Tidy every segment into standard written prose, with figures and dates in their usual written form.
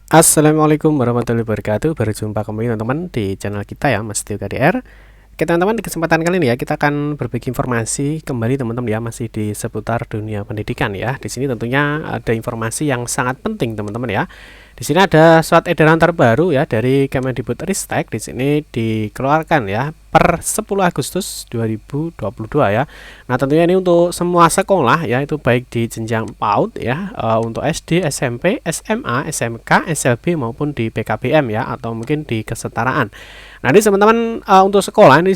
Assalamualaikum warahmatullahi wabarakatuh. Berjumpa kembali teman-teman di channel kita ya, Mas Tio KDR. Oke teman-teman, di kesempatan kali ini ya kita akan berbagi informasi kembali teman-teman ya, masih di seputar dunia pendidikan ya. Di sini tentunya ada informasi yang sangat penting teman-teman ya. Di sini ada surat edaran terbaru ya dari Kemendikbudristek. Di sini dikeluarkan ya per 10 Agustus 2022 ya. Nah, tentunya ini untuk semua sekolah ya, itu baik di jenjang PAUD ya, untuk SD, SMP, SMA, SMK, SLB maupun di PKBM ya, atau mungkin di kesetaraan. Nah, ini teman-teman untuk sekolah ini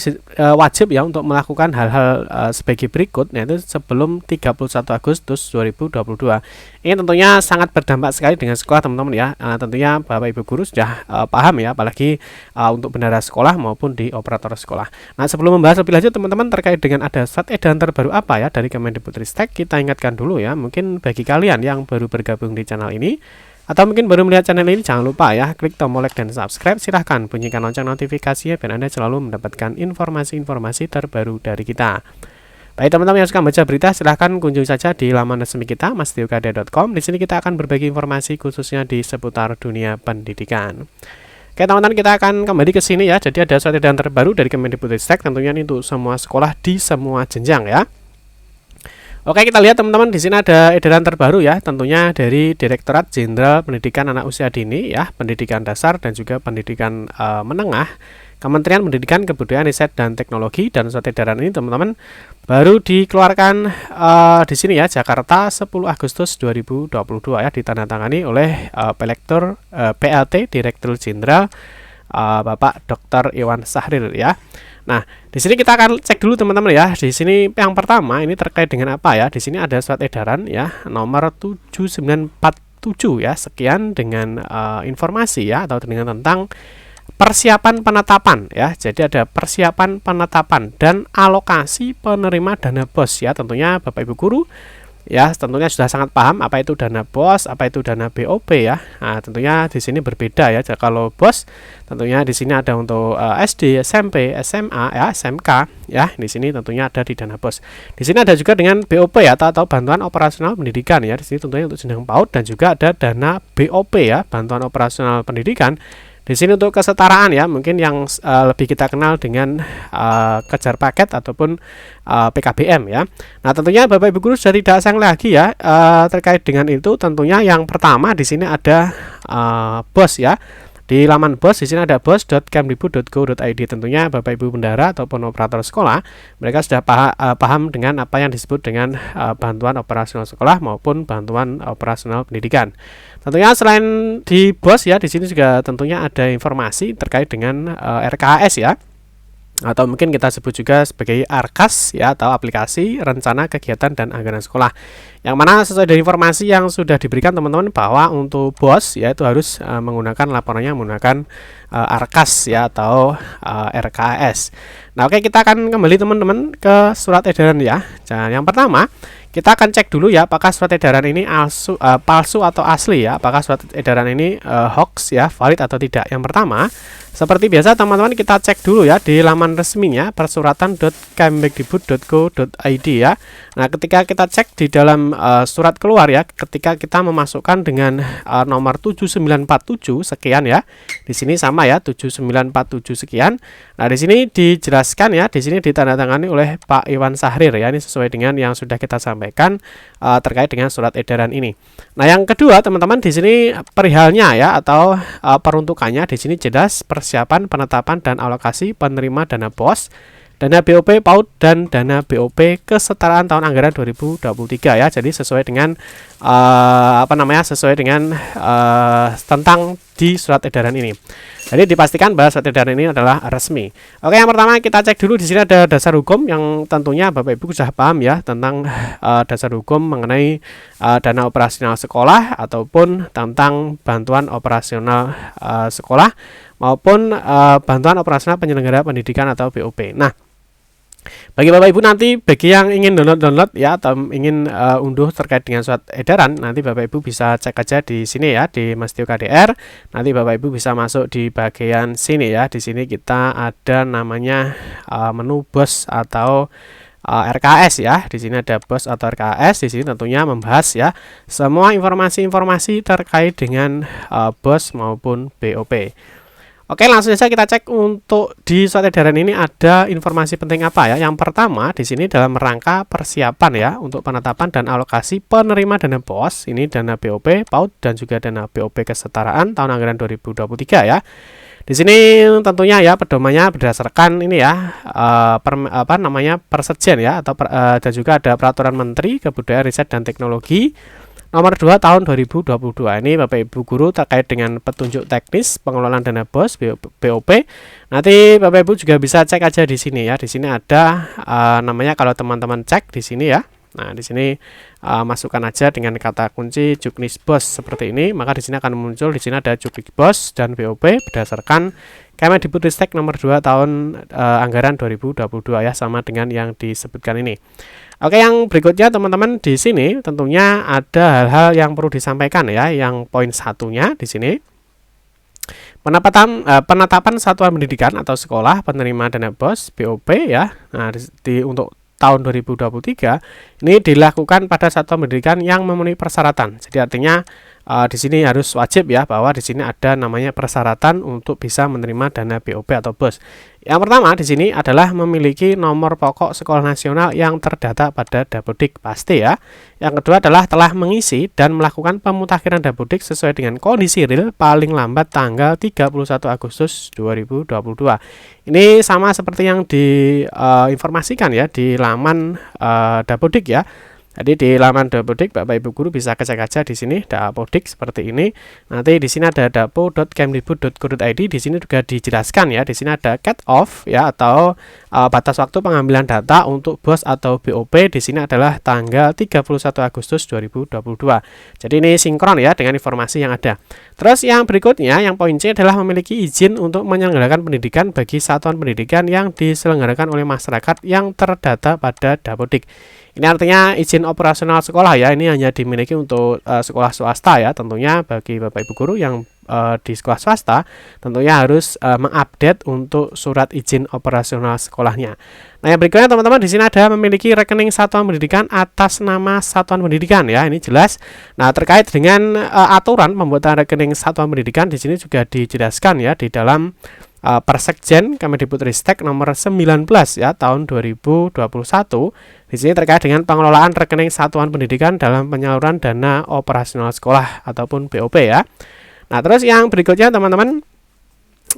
wajib ya untuk melakukan hal-hal sebagai berikut, yaitu sebelum 31 Agustus 2022. Ini tentunya sangat berdampak sekali dengan sekolah teman-teman ya. Tentunya Bapak Ibu guru sudah paham ya, apalagi untuk bendahara sekolah maupun di operator sekolah. Nah, sebelum membahas lebih lanjut teman-teman terkait dengan ada surat edaran terbaru apa ya dari Kemendikbudristek, kita ingatkan dulu ya, mungkin bagi kalian yang baru bergabung di channel ini atau mungkin baru melihat channel ini, jangan lupa ya klik tombol like dan subscribe. Silahkan bunyikan lonceng notifikasinya biar Anda selalu mendapatkan informasi-informasi terbaru dari kita. Baik teman-teman yang suka baca berita, silahkan kunjungi saja di laman resmi kita mastiokade.com. Di sini kita akan berbagi informasi khususnya di seputar dunia pendidikan. Oke teman-teman, kita akan kembali ke sini ya. Jadi ada surat edaran terbaru dari Kemendikbudristek, tentunya ini untuk semua sekolah di semua jenjang ya. Oke, kita lihat teman-teman, di sini ada edaran terbaru ya, tentunya dari Direktorat Jenderal Pendidikan Anak Usia Dini ya, Pendidikan Dasar dan juga Pendidikan Menengah, Kementerian Pendidikan, Kebudayaan, Riset dan Teknologi. Dan surat edaran ini teman-teman baru dikeluarkan di sini ya, Jakarta 10 Agustus 2022 ya, ditandatangani oleh Pelektor PLT Direktur Jenderal Bapak Dr. Iwan Sahrir ya. Nah, di sini kita akan cek dulu teman-teman ya. Di sini yang pertama ini terkait dengan apa ya? Di sini ada surat edaran ya nomor 7947 ya. Sekian dengan informasi ya, atau dengan tentang persiapan penetapan ya. Jadi ada persiapan penetapan dan alokasi penerima dana BOS ya. Tentunya Bapak Ibu guru ya tentunya sudah sangat paham apa itu dana BOS, apa itu dana BOP ya. Nah, tentunya di sini berbeda ya. Kalau BOS tentunya di sini ada untuk SD, SMP, SMA ya, SMK ya. Di sini tentunya ada di dana BOS. Di sini ada juga dengan BOP ya, atau bantuan operasional pendidikan ya. Di sini tentunya untuk jenjang PAUD, dan juga ada dana BOP ya, bantuan operasional pendidikan. Di sini untuk kesetaraan ya, mungkin yang lebih kita kenal dengan kejar paket ataupun PKBM ya. Nah, tentunya Bapak Ibu guru sudah tidak asing lagi ya terkait dengan itu. Tentunya yang pertama di sini ada BOS ya. Di laman BOS, di sini ada bos.kemdikbud.go.id. Tentunya Bapak Ibu bendahara ataupun operator sekolah, mereka sudah paham dengan apa yang disebut dengan bantuan operasional sekolah maupun bantuan operasional pendidikan. Tentunya selain di BOS ya, di sini juga tentunya ada informasi terkait dengan RKAS ya, atau mungkin kita sebut juga sebagai ARKAS ya, atau aplikasi rencana kegiatan dan anggaran sekolah, yang mana sesuai dengan informasi yang sudah diberikan teman-teman bahwa untuk BOS ya itu harus menggunakan laporannya menggunakan ARKAS ya, atau RKAS. Nah, oke, kita akan kembali teman-teman ke surat edaran ya. Nah, yang pertama kita akan cek dulu ya, apakah surat edaran ini palsu atau asli ya, apakah surat edaran ini hoax ya, valid atau tidak. Yang pertama, seperti biasa teman-teman, kita cek dulu ya di laman resminya persuratan.kemdikbud.go.id ya. Nah, ketika kita cek di dalam surat keluar ya, ketika kita memasukkan dengan nomor 7947 sekian ya. Di sini sama ya, 7947 sekian. Nah, di sini dijelaskan ya, di sini ditandatangani oleh Pak Iwan Sahrir ya. Ini sesuai dengan yang sudah kita sampaikan terkait dengan surat edaran ini. Nah, yang kedua teman-teman, di sini perihalnya ya, atau peruntukannya di sini jelas persiapan penetapan dan alokasi penerima dana BOS, dana BOP PAUD, dan dana BOP kesetaraan tahun anggaran 2023 ya. Jadi sesuai dengan sesuai dengan tentang di surat edaran ini. Jadi dipastikan bahwa surat edaran ini adalah resmi. Oke, yang pertama kita cek dulu, di sini ada dasar hukum yang tentunya Bapak Ibu sudah paham ya tentang dasar hukum mengenai dana operasional sekolah ataupun tentang bantuan operasional sekolah maupun bantuan operasional penyelenggara pendidikan atau BOP. Nah, bagi Bapak Ibu nanti, bagi yang ingin download ya, atau ingin unduh terkait dengan surat edaran, nanti Bapak Ibu bisa cek aja di sini ya, di Mas Tio KDR. Nanti Bapak Ibu bisa masuk di bagian sini ya. Di sini kita ada namanya menu BOS atau RKS ya. Di sini ada BOS atau RKS. Di sini tentunya membahas ya semua informasi-informasi terkait dengan BOS maupun BOP. Oke, langsung saja kita cek untuk di surat edaran ini ada informasi penting apa ya. Yang pertama di sini dalam rangka persiapan ya untuk penetapan dan alokasi penerima dana BOS, ini dana BOP, PAUD dan juga dana BOP kesetaraan tahun anggaran 2023 ya. Di sini tentunya ya pedomannya berdasarkan ini ya Persetjen ya dan juga ada peraturan Menteri Kebudayaan Riset dan Teknologi Nomor 2 tahun 2022. Ini Bapak Ibu guru terkait dengan petunjuk teknis pengelolaan dana BOS BOP. Nanti Bapak Ibu juga bisa cek aja di sini ya. Di sini ada namanya kalau teman-teman cek di sini ya. Nah, di sini masukkan aja dengan kata kunci Juknis BOS seperti ini, maka di sini akan muncul di sini ada Juknis BOS dan BOP berdasarkan Kemendikbudristek nomor 2 tahun anggaran 2022 ya, sama dengan yang disebutkan ini. Oke, yang berikutnya teman-teman di sini tentunya ada hal-hal yang perlu disampaikan ya. Yang poin satunya di sini penetapan satuan pendidikan atau sekolah penerima dana BOS BOP ya. Nah, untuk tahun 2023 ini dilakukan pada satuan pendidikan yang memenuhi persyaratan. Jadi artinya di sini harus wajib ya bahwa di sini ada namanya persyaratan untuk bisa menerima dana BOP atau BOS. Yang pertama di sini adalah memiliki nomor pokok sekolah nasional yang terdata pada Dapodik pasti ya. Yang kedua adalah telah mengisi dan melakukan pemutakhiran Dapodik sesuai dengan kondisi real paling lambat tanggal 31 Agustus 2022. Ini sama seperti yang diinformasikan ya di laman Dapodik ya. Jadi di laman Dapodik Bapak Ibu guru bisa cek aja di sini Dapodik seperti ini. Nanti di sini ada dapo.kemdikbud.go.id. Di sini juga dijelaskan ya. Di sini ada cut off ya atau batas waktu pengambilan data untuk BOS atau BOP di sini adalah tanggal 31 Agustus 2022. Jadi ini sinkron ya dengan informasi yang ada. Terus yang berikutnya yang poin C adalah memiliki izin untuk menyelenggarakan pendidikan bagi satuan pendidikan yang diselenggarakan oleh masyarakat yang terdata pada Dapodik. Ini artinya izin operasional sekolah ya, ini hanya dimiliki untuk sekolah swasta ya. Tentunya bagi Bapak Ibu guru yang di sekolah swasta tentunya harus mengupdate untuk surat izin operasional sekolahnya. Nah, yang berikutnya teman-teman di sini ada memiliki rekening satuan pendidikan atas nama satuan pendidikan ya, ini jelas. Nah, terkait dengan aturan pembuatan rekening satuan pendidikan di sini juga dijelaskan ya di dalam Persetjen Kemendikbudristek nomor 19 ya tahun 2021. Di sini terkait dengan pengelolaan rekening satuan pendidikan dalam penyaluran dana operasional sekolah ataupun BOP ya. Nah, terus yang berikutnya teman-teman,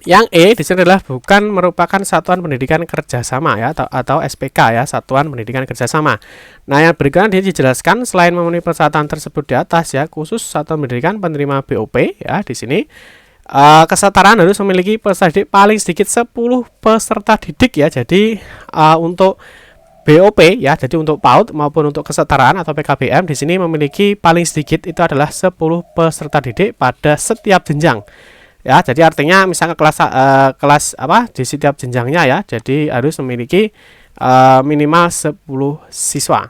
yang E di sini adalah bukan merupakan satuan pendidikan kerjasama ya atau SPK ya, satuan pendidikan kerjasama. Nah, yang berikutnya dijelaskan selain memenuhi persyaratan tersebut di atas ya, khusus satuan pendidikan penerima BOP ya di sini. Kesetaraan harus memiliki peserta didik paling sedikit 10 peserta didik ya. Jadi untuk BOP ya, jadi untuk PAUD maupun untuk kesetaraan atau PKBM di sini memiliki paling sedikit itu adalah 10 peserta didik pada setiap jenjang. Ya, jadi artinya misalnya kelas di setiap jenjangnya ya. Jadi harus memiliki minimal 10 siswa.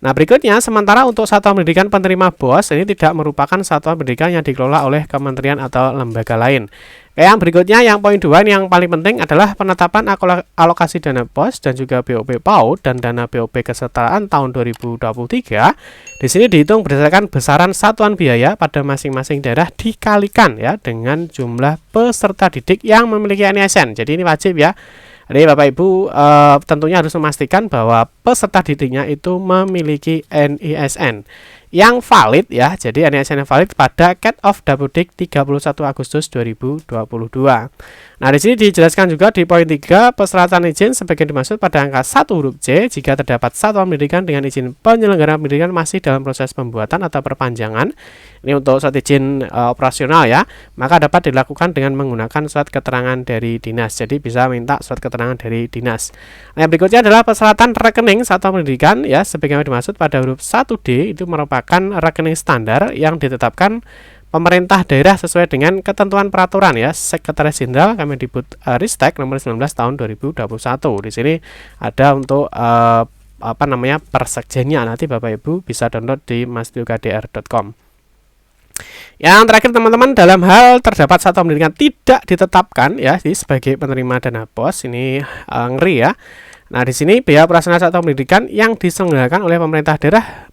Nah, berikutnya sementara untuk satuan pendidikan penerima BOS ini tidak merupakan satuan pendidikan yang dikelola oleh kementerian atau lembaga lain. Yang berikutnya yang poin 2 ini yang paling penting adalah penetapan alokasi dana BOS dan juga BOP PAUD dan dana BOP kesetaraan tahun 2023. Di sini dihitung berdasarkan besaran satuan biaya pada masing-masing daerah dikalikan ya dengan jumlah peserta didik yang memiliki NISN. Jadi ini wajib ya. Jadi Bapak Ibu tentunya harus memastikan bahwa peserta didiknya itu memiliki NISN yang valid ya. Jadi NISN yang valid pada cut off Dapodik 31 Agustus 2022. Nah, di sini dijelaskan juga di poin 3 persyaratan izin sebagian dimaksud pada angka 1 huruf C jika terdapat satuan pendidikan dengan izin penyelenggara pendidikan masih dalam proses pembuatan atau perpanjangan. Ini untuk surat izin operasional ya, maka dapat dilakukan dengan menggunakan surat keterangan dari dinas. Jadi bisa minta surat keterangan dari dinas. Nah, yang berikutnya adalah persyaratan rekening satuan pendidikan ya, sebagaimana dimaksud pada huruf 1D itu merupakan rekening standar yang ditetapkan pemerintah daerah sesuai dengan ketentuan peraturan ya Sekretaris Jenderal Kemendikbudristek nomor 19 tahun 2021. Di sini ada untuk persekjennya, nanti Bapak Ibu bisa download di mastiukdr.com. Yang terakhir teman-teman, dalam hal terdapat satuan pendidikan tidak ditetapkan ya sebagai penerima dana BOS, ini ngeri ya. Nah, di sini biaya operasional satuan pendidikan yang diselenggarakan oleh pemerintah daerah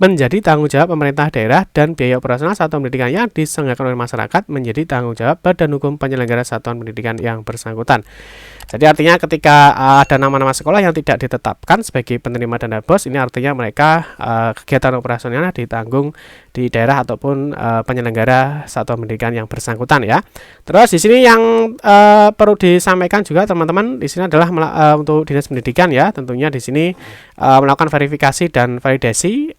menjadi tanggung jawab pemerintah daerah, dan biaya operasional satuan pendidikan yang diselenggarakan oleh masyarakat menjadi tanggung jawab badan hukum penyelenggara satuan pendidikan yang bersangkutan. Jadi artinya ketika ada nama-nama sekolah yang tidak ditetapkan sebagai penerima dana BOS, ini artinya mereka kegiatan operasionalnya ditanggung di daerah ataupun penyelenggara satuan pendidikan yang bersangkutan ya. Terus di sini yang perlu disampaikan juga teman-teman, di sini adalah untuk dinas pendidikan ya, tentunya di sini melakukan verifikasi dan validasi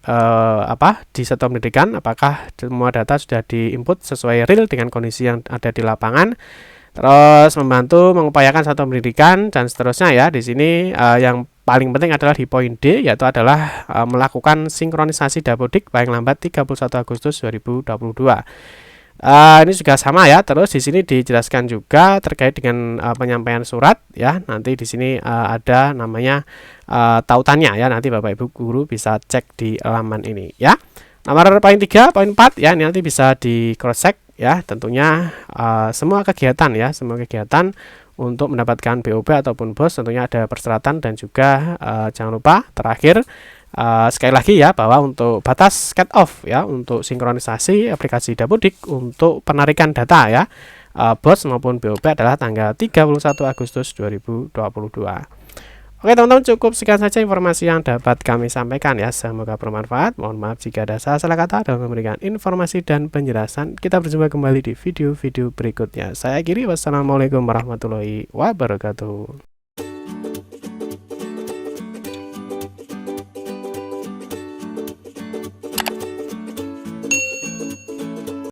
di satuan pendidikan, apakah semua data sudah diinput sesuai real dengan kondisi yang ada di lapangan. Terus membantu mengupayakan satuan pendidikan dan seterusnya ya. Di sini yang paling penting adalah di poin D, yaitu adalah melakukan sinkronisasi Dapodik paling lambat 31 Agustus 2022. Ini juga sama ya. Terus di sini dijelaskan juga terkait dengan penyampaian surat ya. Nanti di sini ada namanya tautannya ya. Nanti Bapak Ibu guru bisa cek di halaman ini ya. Nomor poin 3, poin 4 ya, ini nanti bisa di cross check ya, tentunya semua kegiatan ya, semua kegiatan untuk mendapatkan BOP ataupun BOS tentunya ada persyaratan, dan juga jangan lupa terakhir sekali lagi ya, bahwa untuk batas cut off ya untuk sinkronisasi aplikasi Dapodik untuk penarikan data ya BOS maupun BOP adalah tanggal 31 Agustus 2022. Oke teman-teman, cukup sekian saja informasi yang dapat kami sampaikan ya. Semoga bermanfaat. Mohon maaf jika ada salah kata dalam memberikan informasi dan penjelasan. Kita berjumpa kembali di video-video berikutnya. Saya Giri, wassalamualaikum warahmatullahi wabarakatuh.